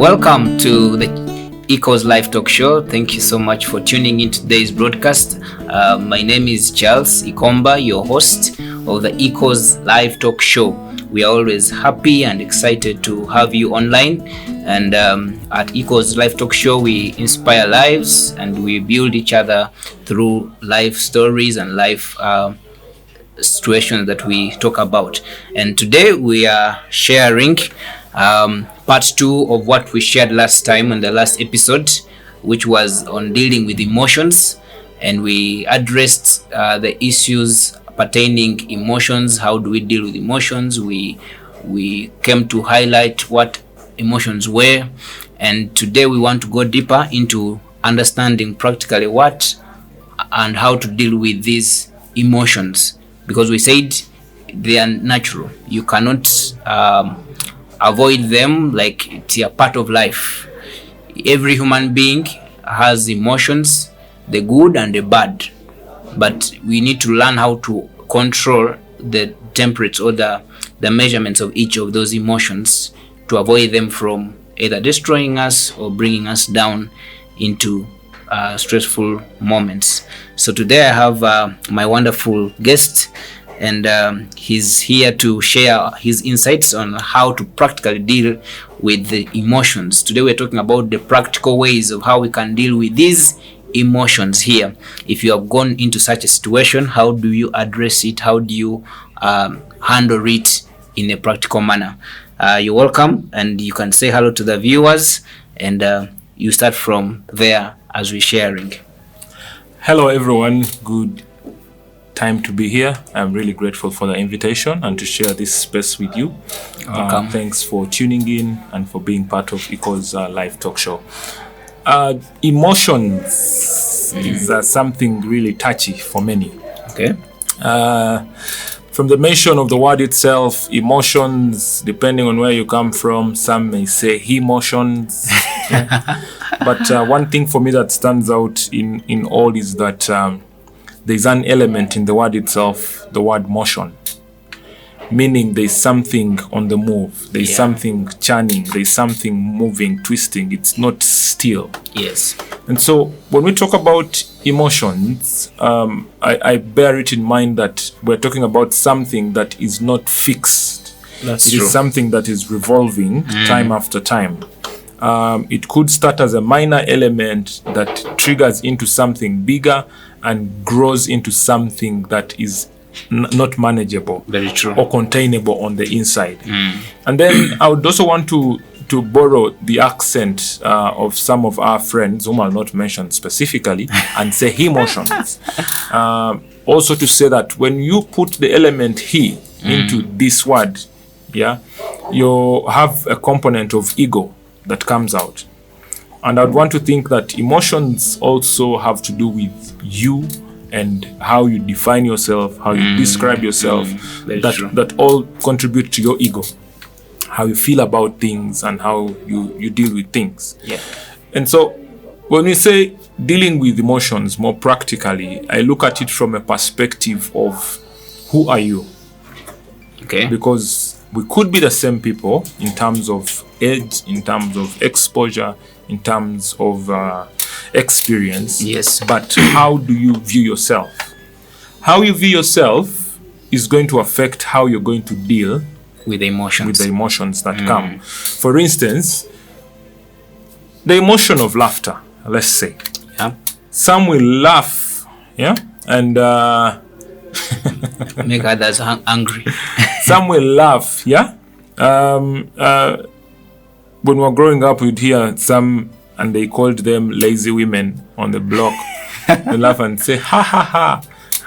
Welcome to the Eco's Live Talk Show. Thank you so much for tuning in today's broadcast. My name is Charles Ikomba, your host of the Eco's Live Talk Show. We are always happy and excited to have you online. And at Eco's Live Talk Show, we inspire lives and we build each other through life stories and life situations that we talk about. And today we are sharing part 2 of what we shared last time in the last episode, which was on dealing with emotions, and we addressed the issues pertaining emotions. How do we deal with emotions? We came to highlight what emotions were, and today we want to go deeper into understanding practically what and how to deal with these emotions, because we said they are natural. You cannot avoid them, like it's a part of life. Every human being has emotions, the good and the bad, but we need to learn how to control the temperature or the measurements of each of those emotions to avoid them from either destroying us or bringing us down into stressful moments. So today I have my wonderful guest, and he's here to share his insights on how to practically deal with the emotions. Today we're talking about the practical ways of how we can deal with these emotions here. If you have gone into such a situation, how do you address it? How do you handle it in a practical manner? You're welcome, and you can say hello to the viewers, and you start from there as we're sharing. Hello everyone, good time to be here. I'm really grateful for the invitation and to share this space with you. Thanks for tuning in and for being part of Eco's live talk show. Emotions is something really touchy for many. Okay. From the mention of the word itself, emotions, depending on where you come from, some may say emotions. But one thing for me that stands out in all is that there's an element in the word itself, the word motion, meaning there's something on the move, there's something churning, there's something moving, twisting. It's not still. Yes. And so when we talk about emotions, I bear it in mind that we're talking about something that is not fixed. That's true. It is something that is revolving time after time. It could start as a minor element that triggers into something bigger and grows into something that is not manageable. Very true. Or containable on the inside. And then I would also want to borrow the accent of some of our friends, whom I'll not mention specifically, and say emotions. Also to say that when you put the element he into this word, you have a component of ego that comes out. And I'd want to think that emotions also have to do with you and how you define yourself, how you describe yourself, that all contribute to your ego, how you feel about things and how you deal with things. Yeah. And so when we say dealing with emotions more practically, I look at it from a perspective of who are you? Okay. Because we could be the same people in terms of age, in terms of exposure, in terms of experience. Yes. But how do you view yourself? How you view yourself is going to affect how you're going to deal with the emotions that come. For instance, the emotion of laughter, let's say. Yeah. Some will laugh, and make others angry. Some will laugh, when we were growing up, we'd hear some, and they called them lazy women on the block. They laugh and say, ha ha ha,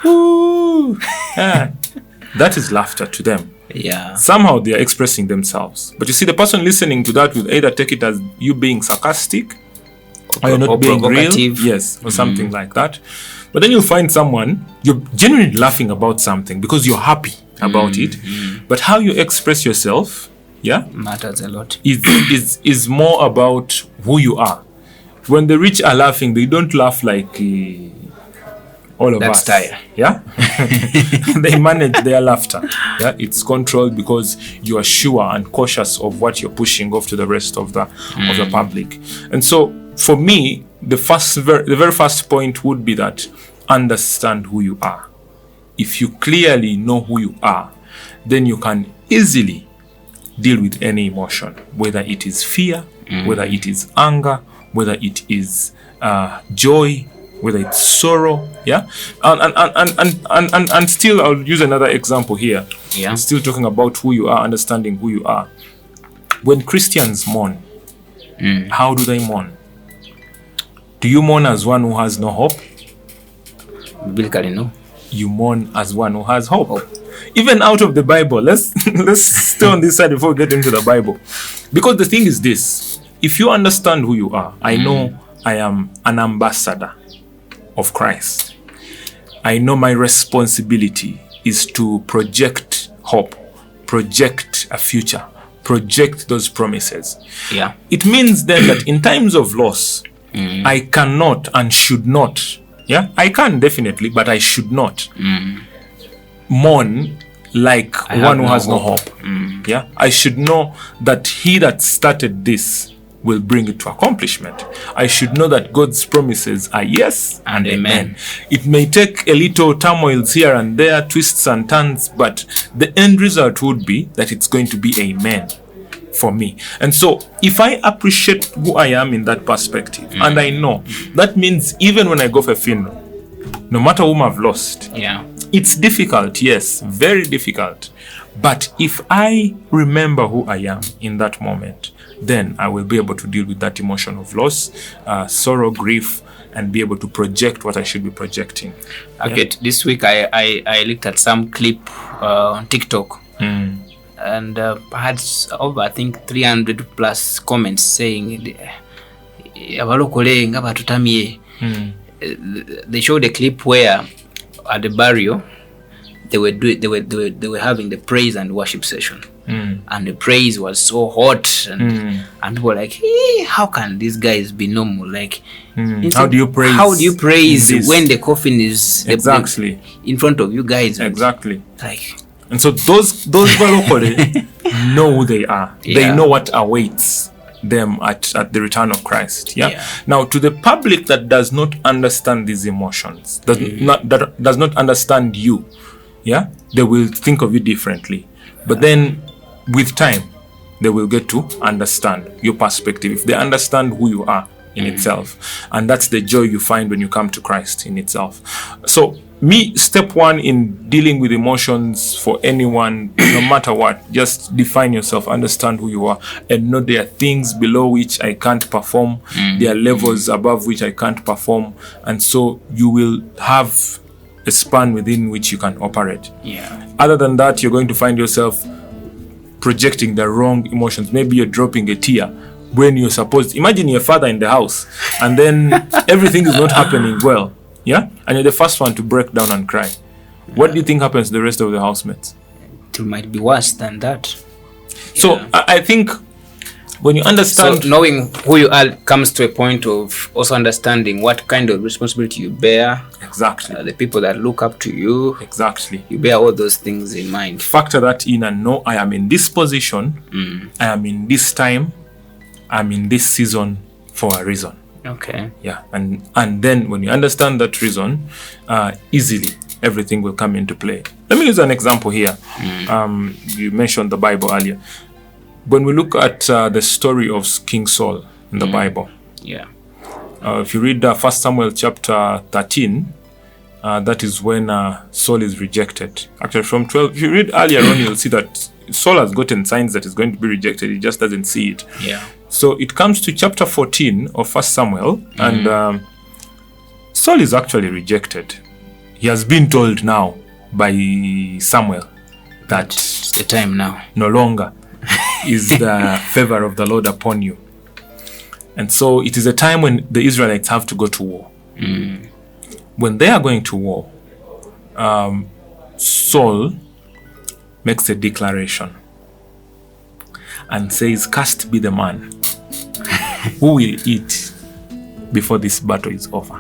woo. That is laughter to them. Yeah. Somehow they are expressing themselves. But you see, the person listening to that will either take it as you being sarcastic, or you're not being real, or something like that. But then you'll find someone, you're genuinely laughing about something because you're happy about it. But how you express yourself, matters a lot. Is more about who you are. When the rich are laughing, they don't laugh like all of that us. style. Yeah. They manage their laughter. Yeah. It's controlled because you are sure and cautious of what you're pushing off to the rest of the public. And so for me, the very first point would be that understand who you are. If you clearly know who you are, then you can easily deal with any emotion, whether it is fear, whether it is anger, whether it is joy, whether it's sorrow, yeah, and still, I'll use another example here. Yeah. I'm still talking about who you are, understanding who you are. When Christians mourn, how do they mourn? Do you mourn as one who has no hope? Biblically, no. You mourn as one who has hope. Even out of the Bible, let's stay on this side before we get into the Bible, because the thing is this: if you understand who you are, I know I am an ambassador of Christ. I know my responsibility is to project hope, project a future, project those promises. Yeah. It means then that in times of loss, I cannot and should not, yeah, I can definitely, but I should not mourn like one who has no hope. Yeah, I should know that he that started this will bring it to accomplishment. I should know that God's promises are yes and amen. It may take a little turmoils here and there, twists and turns, but the end result would be that it's going to be amen for me. And so if I appreciate who I am in that perspective, and I know, that means even when I go for a funeral, no matter whom I've lost, Yeah. it's difficult, yes, very difficult. But if I remember who I am in that moment, then I will be able to deal with that emotion of loss, sorrow, grief, and be able to project what I should be projecting. Okay, this week I looked at some clip on TikTok, and I had over, I think, 300 plus comments saying, "Abalokole nga batutamye." They showed a clip where at the burial they were having the praise and worship session. And the praise was so hot, and people were like, hey, how can these guys be normal? Like, How do you praise? How do you praise this? when the coffin is Exactly in front of you guys? exactly. Like, And so those Balokole know who they are. Yeah. They know what awaits them at the return of Christ. Yeah? Yeah. Now, to the public that does not understand these emotions, that does not understand you, yeah, they will think of you differently. But then, with time, they will get to understand your perspective. If they understand who you are in itself, and that's the joy you find when you come to Christ in itself. So, step one in dealing with emotions for anyone, no matter what, just define yourself, understand who you are, and know there are things below which I can't perform, there are levels above which I can't perform, and so you will have a span within which you can operate. yeah. Other than that, you're going to find yourself projecting the wrong emotions. Maybe you're dropping a tear when you're supposed. Imagine your father in the house, and then everything is not happening well. Yeah? And you're the first one to break down and cry. What do you think happens to the rest of the housemates? It might be worse than that. So Yeah. I think when you understand... So knowing who you are comes to a point of also understanding what kind of responsibility you bear. Exactly. The people that look up to you. Exactly. You bear all those things in mind. Factor that in and know I am in this position, I am in this time, I'm in this season for a reason. Okay. Yeah, and then when you understand that reason, easily everything will come into play. Let me use an example here. You mentioned the Bible earlier. When we look at the story of King Saul in the Bible, Yeah. if you read 1 Samuel chapter 13, that is when Saul is rejected. Actually, from 12, if you read earlier on, you'll see that Saul has gotten signs that he's going to be rejected. He just doesn't see it. Yeah. So it comes to chapter 14 of 1 Samuel, and Saul is actually rejected. He has been told now by Samuel that It's the time now. no longer is the favor of the Lord upon you. And so it is a time when the Israelites have to go to war. When they are going to war, Saul makes a declaration and says, "Cursed be the man who will eat before this battle is over."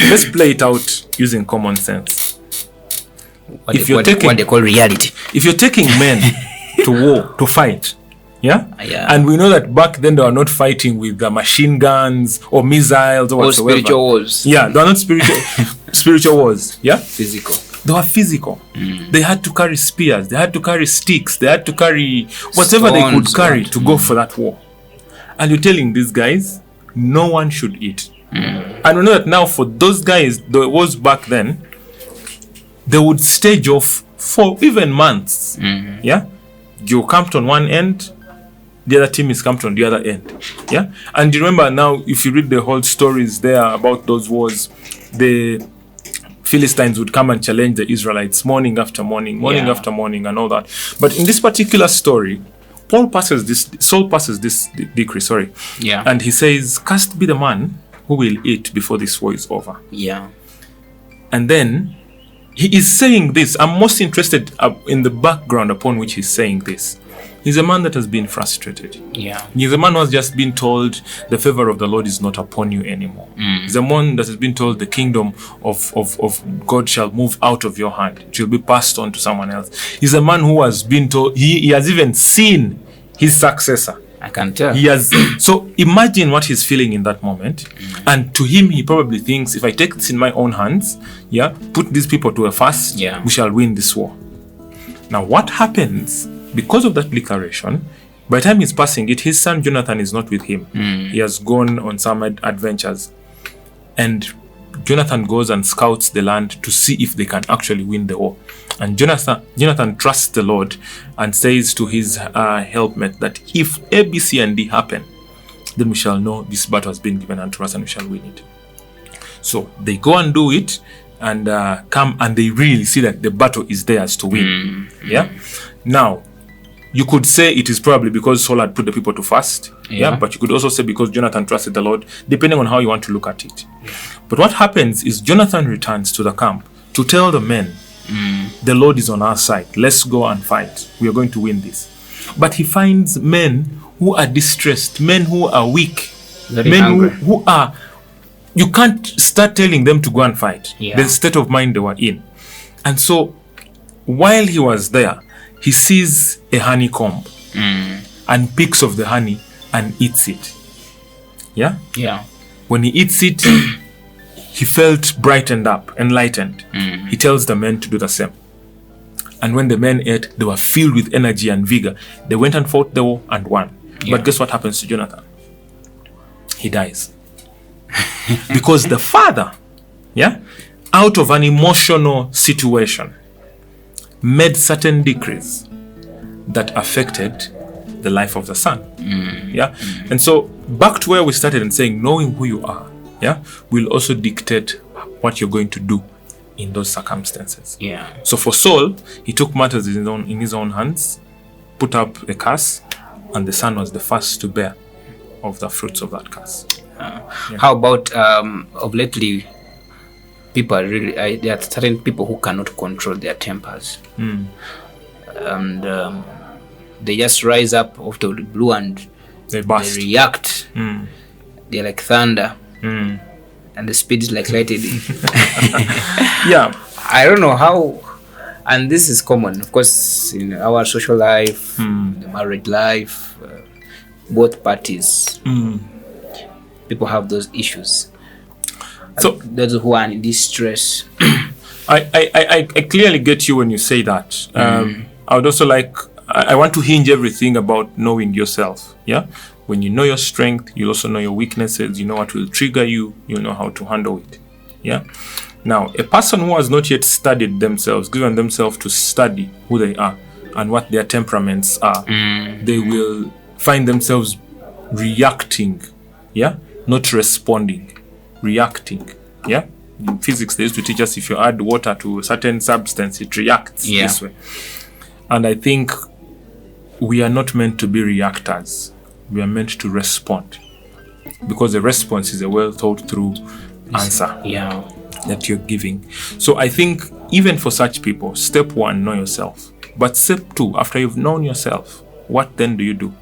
let's play it out using common sense. What they call reality. If you're taking men to war, to fight, yeah? And we know that back then they were not fighting with the machine guns or missiles or whatsoever. Spiritual wars. Yeah, they are not spiritual wars. Yeah? Physical. They were physical. They had to carry spears. They had to carry sticks. They had to carry whatever Stones, they could carry to go for that war. And you're telling these guys, no one should eat. And we know that now for those guys, the wars back then, they would stage off for even months. Yeah? You camped on one end, the other team is camped on the other end. Yeah? And you remember now, if you read the whole stories there about those wars, the Philistines would come and challenge the Israelites morning after morning after morning and all that. But in this particular story, Saul passes this decree, Yeah. And he says, "Cursed be the man who will eat before this war is over." Yeah. And then he is saying this. I'm most interested in the background upon which he's saying this. He's a man that has been frustrated. Yeah. He's a man who has just been told the favor of the Lord is not upon you anymore. He's a man that has been told the kingdom of God shall move out of your hand. It will be passed on to someone else. He's a man who has been told, he has even seen his successor. I can tell. He has. So imagine what he's feeling in that moment. And to him, he probably thinks, if I take this in my own hands, put these people to a fast, we shall win this war. Now, what happens? Because of that declaration, by the time he's passing it, his son Jonathan is not with him. He has gone on some adventures. And Jonathan goes and scouts the land to see if they can actually win the war. And Jonathan trusts the Lord and says to his helpmate that if A, B, C, and D happen, then we shall know this battle has been given unto us and we shall win it. So they go and do it and come and they really see that the battle is theirs to win. Yeah. Now, you could say it is probably because Saul had put the people to fast. But you could also say because Jonathan trusted the Lord, depending on how you want to look at it. But what happens is Jonathan returns to the camp to tell the men, the Lord is on our side. Let's go and fight. We are going to win this. But he finds men who are distressed, men who are weak, men who are... You can't start telling them to go and fight. The state of mind they were in. And so, while he was there, he sees a honeycomb and picks of the honey and eats it. Yeah? Yeah. When he eats it, he felt brightened up, enlightened. He tells the men to do the same. And when the men ate, they were filled with energy and vigor. They went and fought the war and won. But guess what happens to Jonathan? He dies. Because the father, out of an emotional situation, made certain decrees that affected the life of the son. And so back to where we started and saying knowing who you are will also dictate what you're going to do in those circumstances. So for Saul, he took matters in his own hands, put up a curse, and the son was the first to bear of the fruits of that curse. How about of lately, people are really there are certain people who cannot control their tempers, and they just rise up out of the blue and they burst. They react. They're like thunder, and the speed is like lightning. I don't know how, and this is common, of course, in our social life, the married life, both parties. People have those issues. So those who are in distress. I clearly get you when you say that. I would also I want to hinge everything about knowing yourself. When you know your strength, you also know your weaknesses. You know what will trigger you. You know how to handle it. Now, a person who has not yet studied themselves, given themselves to study who they are and what their temperaments are, they will find themselves reacting. Not responding, reacting. In physics, they used to teach us if you add water to a certain substance, it reacts this way. And I think we are not meant to be reactors. We are meant to respond. Because the response is a well thought through answer that you're giving. So I think even for such people, step one, know yourself. But step two, after you've known yourself, what then do you do?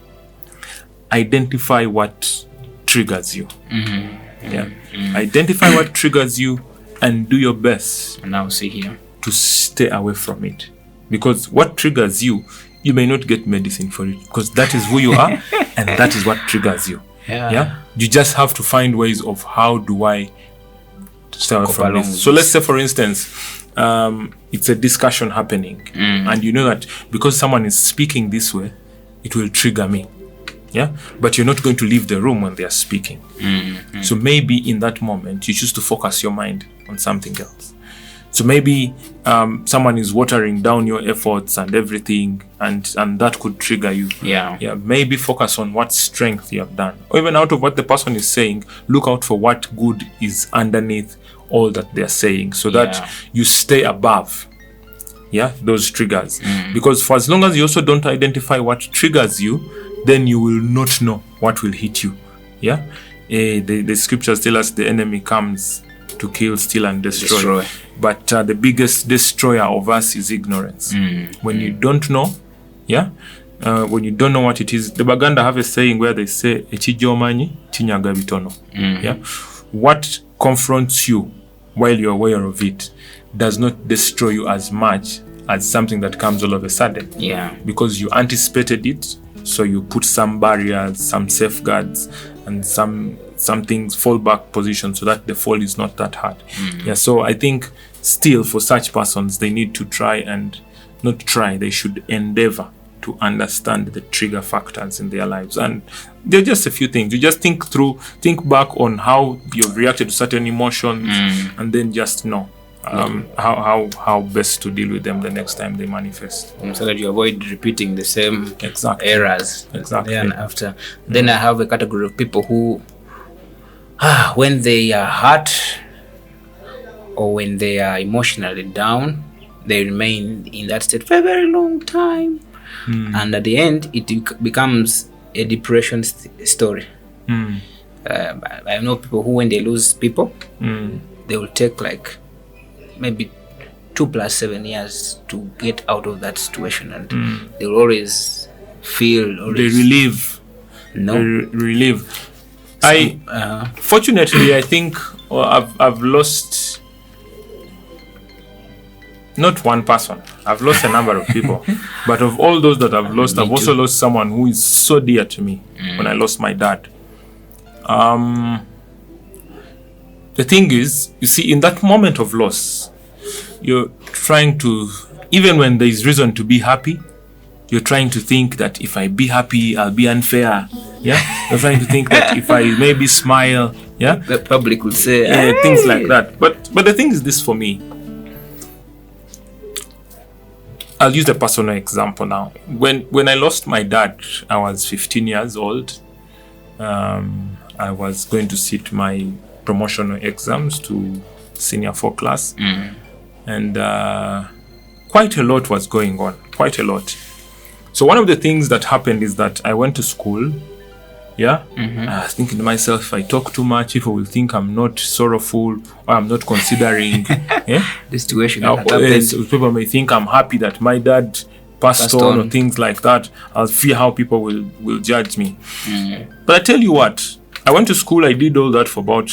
Identify what triggers you. Identify what triggers you and do your best And now see here. to stay away from it. Because what triggers you, you may not get medicine for it, because that is who you are and that is what triggers you. Yeah. You just have to find ways of how do I stay away Cope from along this. with So let's say, for instance, it's a discussion happening, and you know that because someone is speaking this way, it will trigger me. Yeah, but you're not going to leave the room when they are speaking. So maybe in that moment, you choose to focus your mind on something else. So maybe someone is watering down your efforts and everything, and that could trigger you. Yeah. Maybe focus on what strength you have done, or even out of what the person is saying, look out for what good is underneath all that they're saying, so that you stay above those triggers. Because for as long as you also don't identify what triggers you, then you will not know what will hit you. The scriptures tell us the enemy comes to kill, steal, and destroy. But the biggest destroyer of us is ignorance. When you don't know, when you don't know what it is, the Baganda have a saying where they say, "Echijomanyi chinyaga bitono." What confronts you while you're aware of it does not destroy you as much as something that comes all of a sudden. Because you anticipated it, so you put some barriers, some safeguards, and some things fallback position so that the fall is not that hard. So I think still for such persons, they need to they should endeavor to understand the trigger factors in their lives. And there are just a few things. You just think back on how you've reacted to certain emotions, and then just know how best to deal with them the next time they manifest, so that you avoid repeating the same errors. Exactly. Then after, then I have a category of people who, when they are hurt or when they are emotionally down, they remain in that state for a very long time, and at the end, it becomes a depression story. I know people who, when they lose people, they will take like maybe 2+7 years to get out of that situation, and they will always feel they relieve. Fortunately, I think I've lost not one person. I've lost a number of people, but of all those that I've lost, I've also lost someone who is so dear to me. When I lost my dad, the thing is, you see, in that moment of loss, you're trying to, even when there is reason to be happy, you're trying to think that if I be happy, I'll be unfair. You're trying to think that if I maybe smile, the public will say, things like that. But the thing is this for me. I'll use a personal example now. When I lost my dad, I was 15 years old. I was going to sit my promotional exams to senior 4 class, and quite a lot was going on, quite a lot. So one of the things that happened is that I went to school. I was thinking to myself, if I talk too much, people will think I'm not sorrowful or I'm not considering the situation. People may think I'm happy that my dad passed on or things like that. I'll fear how people will judge me. But I tell you what, I went to school, I did all that for about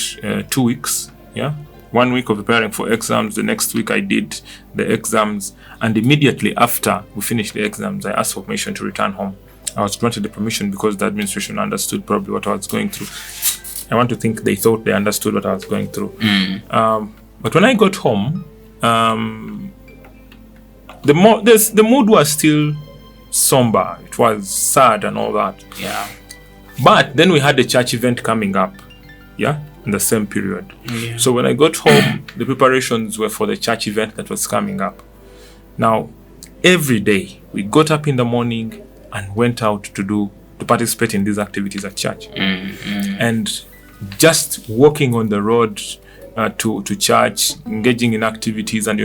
2 weeks. 1 week of preparing for exams. The next week I did the exams. And immediately after we finished the exams, I asked for permission to return home. I was granted the permission because the administration understood probably what I was going through. I want to think they thought they understood what I was going through. But when I got home, the mood was still somber. It was sad and all that. But then we had a church event coming up, in the same period. So when I got home, the preparations were for the church event that was coming up. Now, every day we got up in the morning and went out to participate in these activities at church. And just walking on the road to church, engaging in activities, and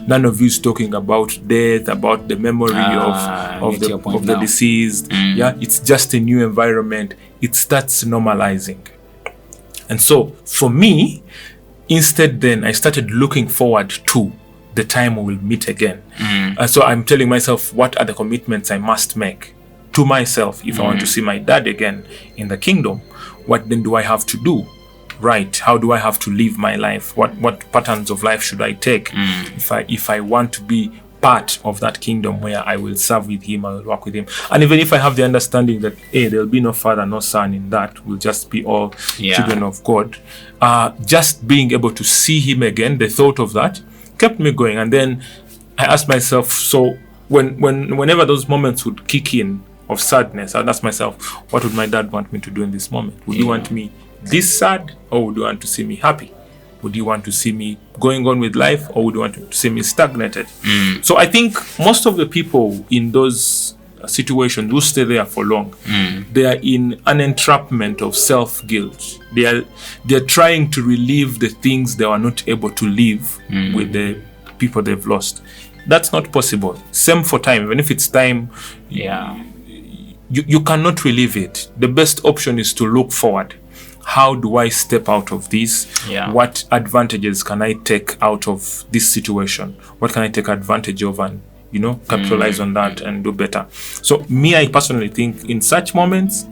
none of you is talking about death, about the memory of the deceased. It's just a new environment. It starts normalizing. And so for me, instead then I started looking forward to the time we will meet again. And so I'm telling myself, what are the commitments I must make to myself if I want to see my dad again in the kingdom? What then do I have to do right? How do I have to live my life? What patterns of life should I take if I want to be part of that kingdom where I will serve with him, I will work with him? And even if I have the understanding that there will be no father, no son in that, we'll just be all children of God, just being able to see him again, the thought of that kept me going. And then I asked myself, so whenever those moments would kick in of sadness, I'd ask myself, what would my dad want me to do in this moment? Would he want me this sad, or would you want to see me happy? Would you want to see me going on with life, or would you want to see me stagnated? So I think most of the people in those situations who stay there for long, they are in an entrapment of self-guilt. They are trying to relive the things they were not able to live with the people they've lost. That's not possible. Same for time. Even if it's time, you cannot relive it. The best option is to look forward. How do I step out of this? What advantages can I take out of this situation? What can I take advantage of and, capitalize on that and do better? So me, I personally think in such moments,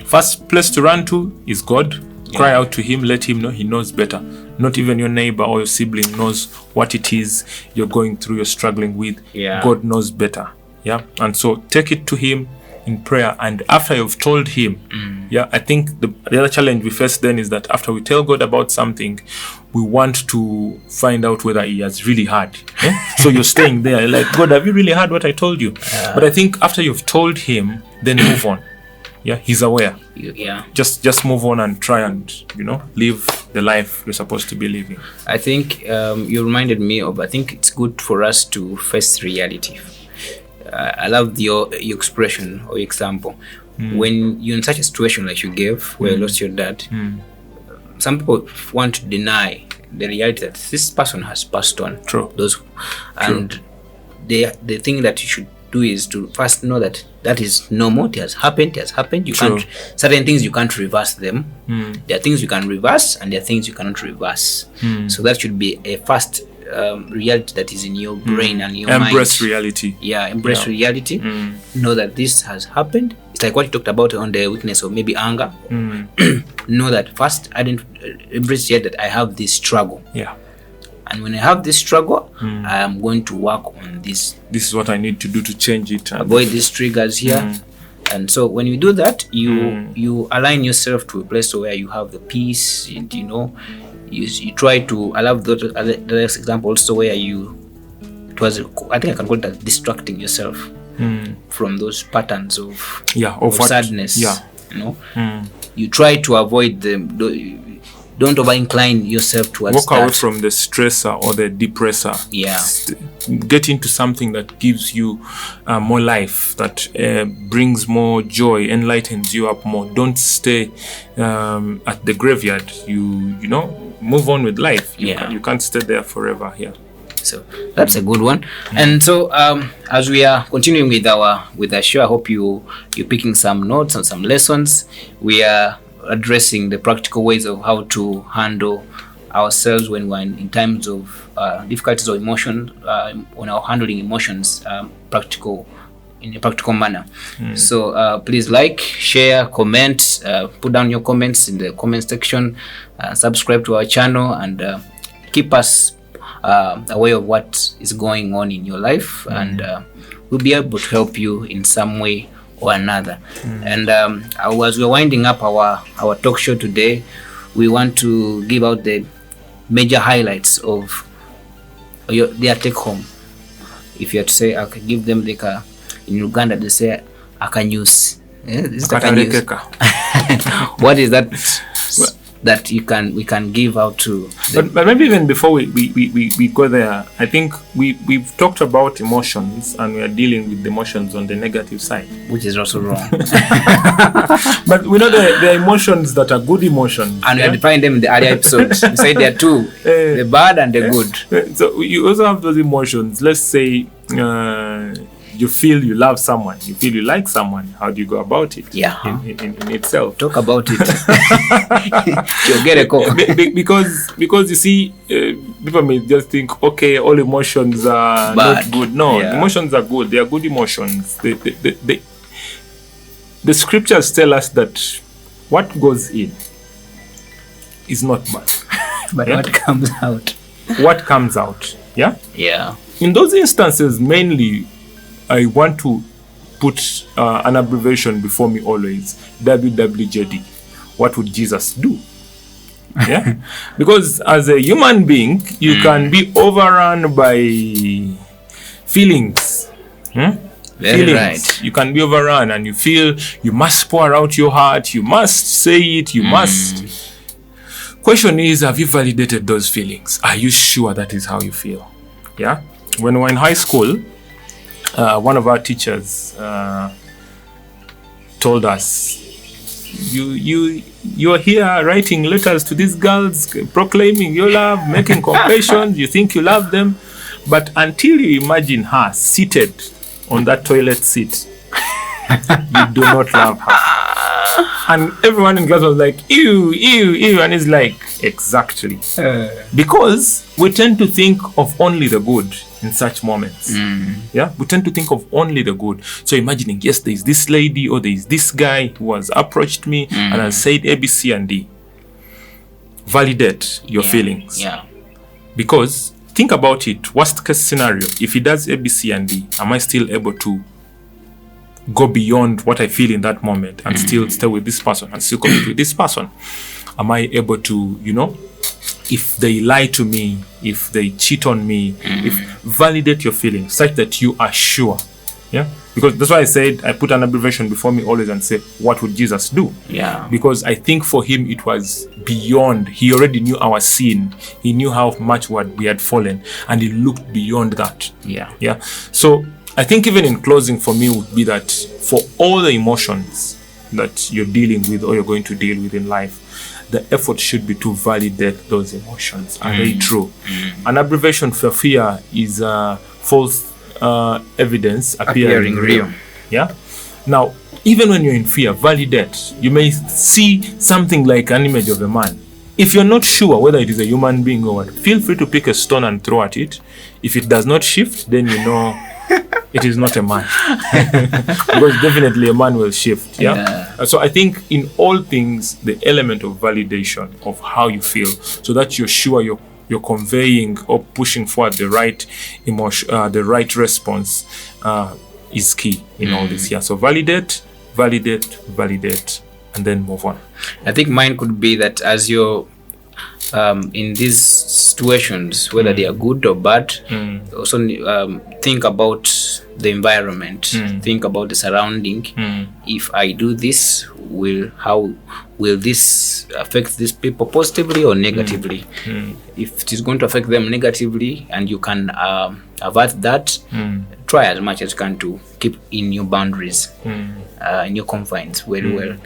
first place to run to is God. Cry out to him, let him know he knows better. Not even your neighbor or your sibling knows what it is you're going through, you're struggling with. God knows better. And so take it to him in prayer, and after you've told him, I think the other challenge we face then is that after we tell God about something, we want to find out whether he has really heard. So you're staying there like, God, have you really heard what I told you? But I think after you've told him, then move on. He's aware. Just move on and try and live the life you're supposed to be living. I think you reminded me of, I think it's good for us to face reality. I love your expression or example. When you're in such a situation like you gave, where you lost your dad, some people want to deny the reality that this person has passed on. True. And the thing that you should do is to first know that is normal. It has happened. You can't, certain things you can't reverse them. There are things you can reverse, and there are things you cannot reverse. So that should be a first reality that is in your brain and your mind. Embrace reality. Embrace reality. Know that this has happened. It's like what you talked about on the weakness of maybe anger. Know that first, I didn't embrace yet that I have this struggle. And when I have this struggle, I am going to work on this. This is what I need to do to change it. Avoid these triggers here. And so when you do that, you align yourself to a place where you have the peace, and you try to. I love the next example also where I think I can call it distracting yourself from those patterns of sadness. You try to avoid them. Don't over-incline yourself towards walk away from the stressor or the depressor. Get into something that gives you more life, that brings more joy, enlightens you up more. Don't stay at the graveyard. You move on with life. You can't stay there forever. So that's a good one. And so as we are continuing with our show, I hope you're picking some notes and some lessons. We are addressing the practical ways of how to handle ourselves when we're in times of difficulties or emotion, when we're handling emotions in a practical manner. So please like, share, comment, put down your comments in the comment section, subscribe to our channel, and keep us aware of what is going on in your life, and we'll be able to help you in some way or another. And as we're winding up our talk show today, we want to give out the major highlights of their take home. If you have to say, I can give them like in Uganda they say akanyusi. What is that? That we can give out to them. But maybe even before we go there, I think we've talked about emotions, and we are dealing with the emotions on the negative side, which is also wrong. But we know there are emotions that are good emotions, and we defined them in the earlier episode. We said there are two, the bad and the good. So you also have those emotions. Let's say you feel you love someone, you feel you like someone. How do you go about it? In itself. Talk about it. You'll get a call. Because you see, people may just think, okay, all emotions are not good. No, emotions are good. They are good emotions. The scriptures tell us that what goes in is not bad. But what comes out? What comes out? Yeah? Yeah. In those instances, mainly, I want to put an abbreviation before me always. WWJD. What would Jesus do? Yeah? Because as a human being, you can be overrun by feelings. Very right. You can be overrun and you feel you must pour out your heart, you must say it, you must. Question is, have you validated those feelings? Are you sure that is how you feel? Yeah? When we were in high school, one of our teachers told us, you are here writing letters to these girls, proclaiming your love, making confessions, you think you love them, but until you imagine her seated on that toilet seat, you do not love her. And everyone in class was like, ew, ew, ew, and it's like, exactly. Because we tend to think of only the good in such moments. Yeah, we tend to think of only the good. So imagining, yes, there is this lady or there is this guy who has approached me and has said A, B, C, and D. Validate your feelings. Yeah. Because think about it. Worst case scenario, if he does A, B, C, and D, am I still able to go beyond what I feel in that moment and still stay with this person and still commit with this person? Am I able to, if they lie to me, if they cheat on me, if validate your feelings such that you are sure. Yeah? Because that's why I said I put an abbreviation before me always and say, what would Jesus do? Yeah. Because I think for him it was beyond. He already knew our sin. He knew how much we had fallen, and he looked beyond that. Yeah. Yeah. So I think even in closing for me would be that for all the emotions that you're dealing with or you're going to deal with in life, the effort should be to validate those emotions. Are they true? An abbreviation for fear is false evidence appearing real. Yeah. Now, even when you're in fear, validate. You may see something like an image of a man. If you're not sure whether it is a human being or what, feel free to pick a stone and throw at it. If it does not shift, then you know it is not a man. Because definitely a man will shift. Yeah? So I think in all things, the element of validation of how you feel, so that you're sure you're conveying or pushing forward the right emotion, the right response, is key in all this. Yeah. So validate, and then move on. I think mine could be that as you're in these situations, whether they are good or bad, also think about the environment, think about the surrounding. If I do this, how will this affect these people positively or negatively? If it is going to affect them negatively and you can avert that, try as much as you can to keep in your boundaries, in your confines very well.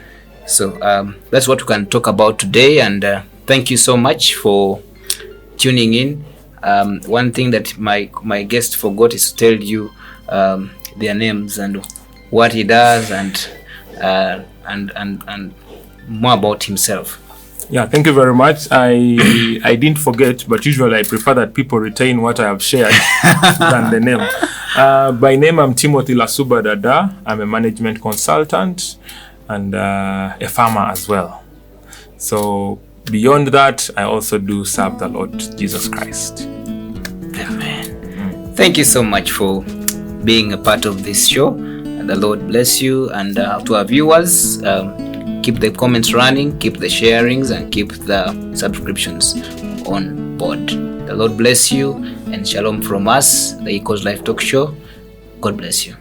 So that's what we can talk about today, and thank you so much for tuning in. One thing that my guest forgot is to tell you their names and what he does and more about himself. Yeah, thank you very much. I didn't forget, but usually I prefer that people retain what I have shared than the name. By name, I'm Timothy Lasuba Dada. I'm a management consultant and a farmer as well. So beyond that, I also do serve the Lord Jesus Christ. Amen. Thank you so much for being a part of this show. The Lord bless you, and to our viewers, keep the comments running, keep the sharings, and keep the subscriptions on board. The Lord bless you, and shalom from us, the Echoes Life Talk Show. God bless you.